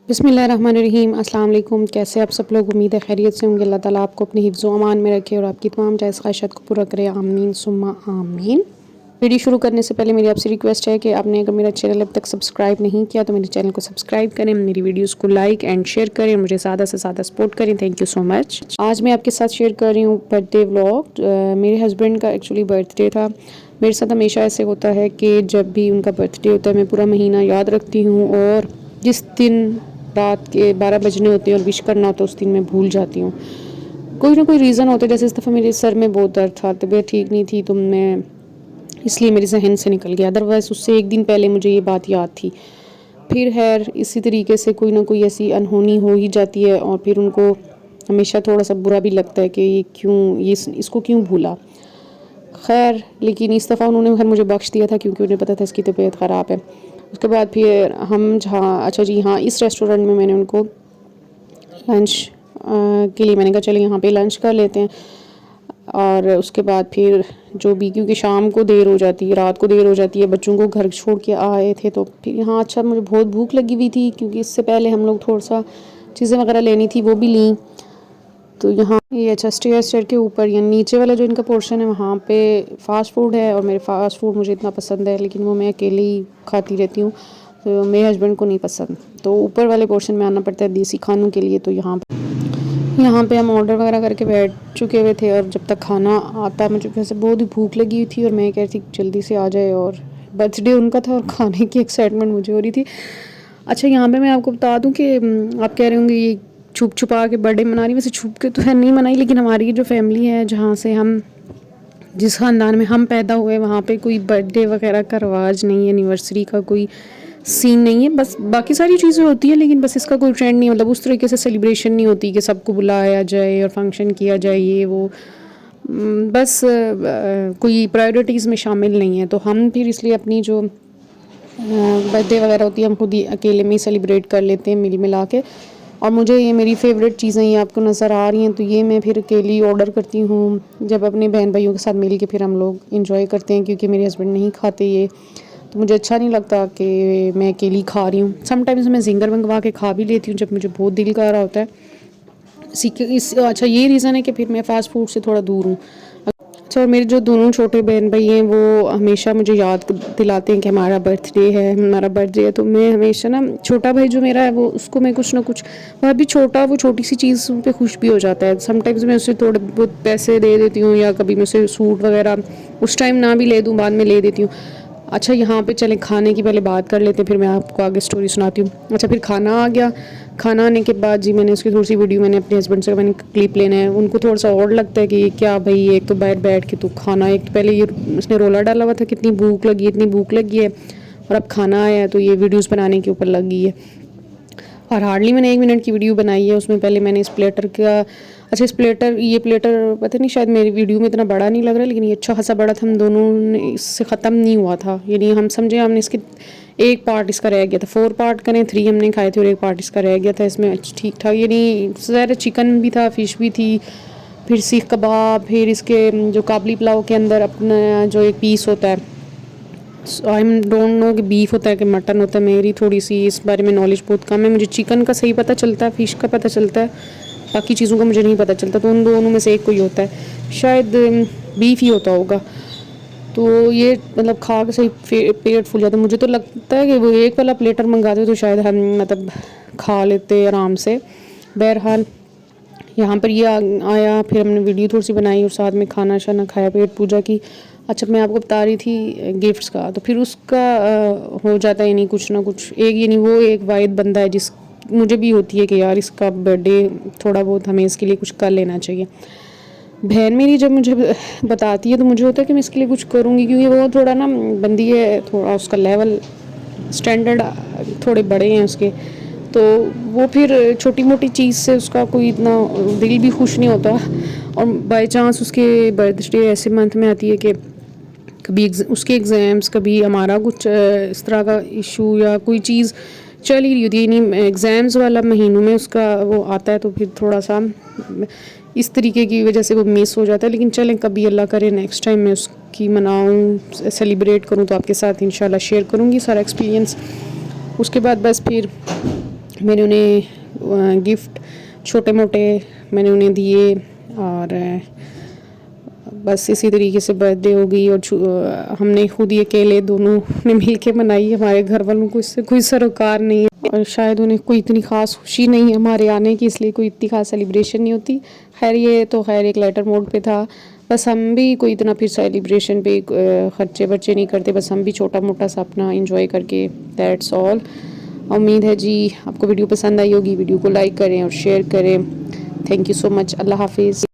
बिस्मिल्लाहिर्रहमानिर्रहीम। अस्सलाम वालेकुम। कैसे आप सब लोग? उम्मीद है खैरियत से होंगे। अल्लाह ताला आपको अपनी हिफ्ज़ व अमान में रखे और आपकी तमाम जायज़ ख्वाहिशात को पूरा करे। आमीन सुम्मा आमीन। वीडियो शुरू करने से पहले मेरी आपसे रिक्वेस्ट है कि आपने अगर मेरा चैनल अब तक सब्सक्राइब नहीं किया तो मेरे चैनल को सब्सक्राइब करें, मेरी वीडियोस को लाइक एंड शेयर करें, मुझे ज़्यादा से ज़्यादा सपोर्ट करें। Thank you so much. आज मैं आपके साथ शेयर कर रही हूँ बर्थडे व्लॉग। मेरे हस्बैंड का एक्चुअली बर्थडे था। मेरे साथ हमेशा ऐसे होता है कि जब भी उनका बर्थडे होता है मैं पूरा महीना याद रखती हूँ और जिस दिन रात के 12 बजने होते हैं और विश करना होता है उस दिन मैं भूल जाती हूँ। कोई ना कोई रीज़न होता है। जैसे इस दफ़ा मेरे सर में बहुत दर्द था, तबीयत ठीक नहीं थी, तो मैं इसलिए मेरे जहन से निकल गया। अदरवाइज़ उससे एक दिन पहले मुझे ये बात याद थी। फिर खैर इसी तरीके से कोई ना कोई ऐसी अनहोनी हो ही जाती है और फिर उनको हमेशा थोड़ा सा बुरा भी लगता है कि ये क्यों इसको क्यों भूला। खैर लेकिन इस दफ़ा उन्होंने खैर मुझे बख्श दिया था क्योंकि उन्हें पता था इसकी तबीयत ख़राब है। उसके बाद फिर हम जहाँ अच्छा जी हाँ, इस रेस्टोरेंट में मैंने उनको लंच के लिए मैंने कहा चले यहाँ पे लंच कर लेते हैं। और उसके बाद फिर जो भी, क्योंकि शाम को देर हो जाती है, रात को देर हो जाती है, बच्चों को घर छोड़ के आए थे तो फिर यहाँ अच्छा मुझे बहुत भूख लगी हुई थी क्योंकि इससे पहले हम लोग थोड़ा सा चीज़ें वगैरह लेनी थी वो भी ली। तो यहाँ ये अच्छा स्टेयर के ऊपर या नीचे वाला जो इनका पोर्शन है वहाँ पे फ़ास्ट फूड है और मेरे फ़ास्ट फूड मुझे इतना पसंद है लेकिन वो मैं अकेले ही खाती रहती हूँ, तो मेरे हस्बैंड को नहीं पसंद। तो ऊपर वाले पोर्शन में आना पड़ता है देसी खानों के लिए। तो यहाँ पे हम ऑर्डर वगैरह करके बैठ चुके हुए थे और जब तक खाना आता मुझे वैसे बहुत ही भूख लगी हुई थी और मैं कह रही थी जल्दी से आ जाए। और बर्थडे उनका था और खाने की एक्साइटमेंट मुझे हो रही थी। अच्छा यहाँ पे मैं आपको बता दूँ कि आप कह रहे होंगे ये छुप छुपा के बर्थडे मना रही। वैसे छुप के तो है नहीं मनाई, लेकिन हमारी जो फैमिली है जहाँ से हम जिस ख़ानदान में हम पैदा हुए वहाँ पे कोई बर्थडे वगैरह का रवाज नहीं है, एनिवर्सरी का कोई सीन नहीं है। बस बाकी सारी चीज़ें होती हैं लेकिन बस इसका कोई ट्रेंड नहीं, मतलब उस तरीके से सेलिब्रेशन नहीं होती कि सबको बुलाया जाए और फंक्शन किया जाए ये वो। बस कोई प्रायोरिटीज़ में शामिल नहीं है। तो हम फिर इसलिए अपनी जो बर्थडे वगैरह होती है हम खुद ही अकेले में ही सेलिब्रेट कर लेते हैं मिल मिला के। और मुझे ये मेरी फेवरेट चीज़ें ये आपको नज़र आ रही हैं तो ये मैं फिर अकेली ऑर्डर करती हूँ जब अपने बहन भाइयों के साथ मिल के फिर हम लोग इंजॉय करते हैं, क्योंकि मेरे हस्बैंड नहीं खाते ये, तो मुझे अच्छा नहीं लगता कि मैं अकेली खा रही हूँ। समटाइम्स मैं जिंगर मंगवा के खा भी लेती हूँ जब मुझे बहुत दिल कर रहा होता है। अच्छा ये रीज़न है कि फिर मैं फ़ास्ट फूड से थोड़ा दूर हूँ। अच्छा और मेरे जो दोनों छोटे बहन भाई हैं वो हमेशा मुझे याद दिलाते हैं कि हमारा बर्थडे है। तो मैं हमेशा ना, छोटा भाई जो मेरा है वो उसको मैं कुछ ना कुछ, वह भी छोटा, वो छोटी सी चीज़ पे खुश भी हो जाता है। समटाइम्स मैं उसे थोड़े बहुत पैसे दे देती हूँ या कभी मैं उसे सूट वगैरह उस टाइम ना भी ले दूँ, बाद में ले देती हूँ। अच्छा यहाँ पे चलें खाने की पहले बात कर लेते हैं, फिर मैं आपको आगे स्टोरी सुनाती हूँ। अच्छा फिर खाना आ गया। खाना आने के बाद जी मैंने उसकी थोड़ी सी वीडियो मैंने अपने हस्बैंड से मैंने क्लिप लेना है। उनको थोड़ा सा और लगता है कि ये क्या भाई, एक तो बाहर बैठ के तो खाना, एक तो पहले ये उसने रोला डाला हुआ था कितनी भूख लगी, इतनी भूख लगी है, और अब खाना आया है तो ये वीडियोज़ बनाने के ऊपर लग गई है। और हार्डली मैंने 1 मिनट की वीडियो बनाई है। उसमें पहले मैंने इस प्लेटर का, अच्छा इस प्लेटर, ये प्लेटर पता नहीं शायद मेरी वीडियो में इतना बड़ा नहीं लग रहा लेकिन ये अच्छा खासा बड़ा था। हम दोनों ने इससे ख़त्म नहीं हुआ था, यानी हम समझे हमने इसके एक पार्ट इसका रह गया था। 4 पार्ट करें, 3 हमने खाए थे और एक पार्ट इसका रह गया था। इसमें ठीक ठाक, यानी ज़्यादा चिकन भी था, फ़िश भी थी, फिर सीख कबाब, फिर इसके जो काबली पुलाव के अंदर अपना जो एक पीस होता है, आई डोंट नो कि बीफ होता है कि मटन होता है। मेरी थोड़ी सी इस बारे में नॉलेज बहुत कम है। मुझे चिकन का सही पता चलता है, फ़िश का पता चलता है, बाकी चीज़ों का मुझे नहीं पता चलता। तो उन दोनों में से एक कोई होता है, शायद बीफ ही होता होगा। तो ये मतलब खा के सही पेट फूल जाता है। मुझे तो लगता है कि वो एक वाला प्लेटर मंगाते तो शायद हम मतलब खा लेते आराम से। बहरहाल यहाँ पर ये आया, फिर हमने वीडियो थोड़ी सी बनाई और साथ में खाना शाना खाया, पेट पूजा की। अच्छा मैं आपको बता रही थी गिफ्ट्स का, तो फिर उसका हो जाता है यानी कुछ ना कुछ एक, यानी वो एक वाहिद बंदा है जिस मुझे भी होती है कि यार इसका बर्थडे थोड़ा बहुत हमें इसके लिए कुछ कर लेना चाहिए। बहन मेरी जब मुझे बताती है तो मुझे होता है कि मैं इसके लिए कुछ करूँगी, क्योंकि वो थोड़ा ना बंदी है, थोड़ा उसका लेवल स्टैंडर्ड थोड़े बड़े हैं उसके, तो वो फिर छोटी मोटी चीज़ से उसका कोई इतना दिल भी खुश नहीं होता। और बाय चांस उसके बर्थडे ऐसे मंथ में आती है कि कभी उसके एग्ज़ाम्स, कभी हमारा कुछ इस तरह का इशू या कोई चीज़ चल ही रही होती है, यानी एग्ज़ाम्स वाला महीनों में उसका वो आता है, तो फिर थोड़ा सा इस तरीके की वजह से वो मिस हो जाता है। लेकिन चलें, कभी अल्लाह करे नेक्स्ट टाइम मैं उसकी मनाऊँ, सेलिब्रेट करूँ तो आपके साथ इंशाल्लाह शेयर करूँगी सारा एक्सपीरियंस। उसके बाद बस फिर मैंने उन्हें गिफ्ट छोटे मोटे मैंने उन्हें दिए और बस इसी तरीके से बर्थडे हो गई। और हमने खुद ये अकेले दोनों ने मिल के मनाई। हमारे घर वालों को इससे कोई सरोकार नहीं है और शायद उन्हें कोई इतनी ख़ास खुशी नहीं है हमारे आने की, इसलिए कोई इतनी ख़ास सेलिब्रेशन नहीं होती। खैर ये तो खैर एक लेटर मोड पे था, बस हम भी कोई इतना फिर सेलिब्रेशन पे खर्चे बर्चे नहीं करते, बस हम भी छोटा मोटा सा अपना इंजॉय करके, दैट्स ऑल। उम्मीद है जी आपको वीडियो पसंद आई होगी। वीडियो को लाइक करें और शेयर करें। Thank you so much. अल्लाह हाफिज़।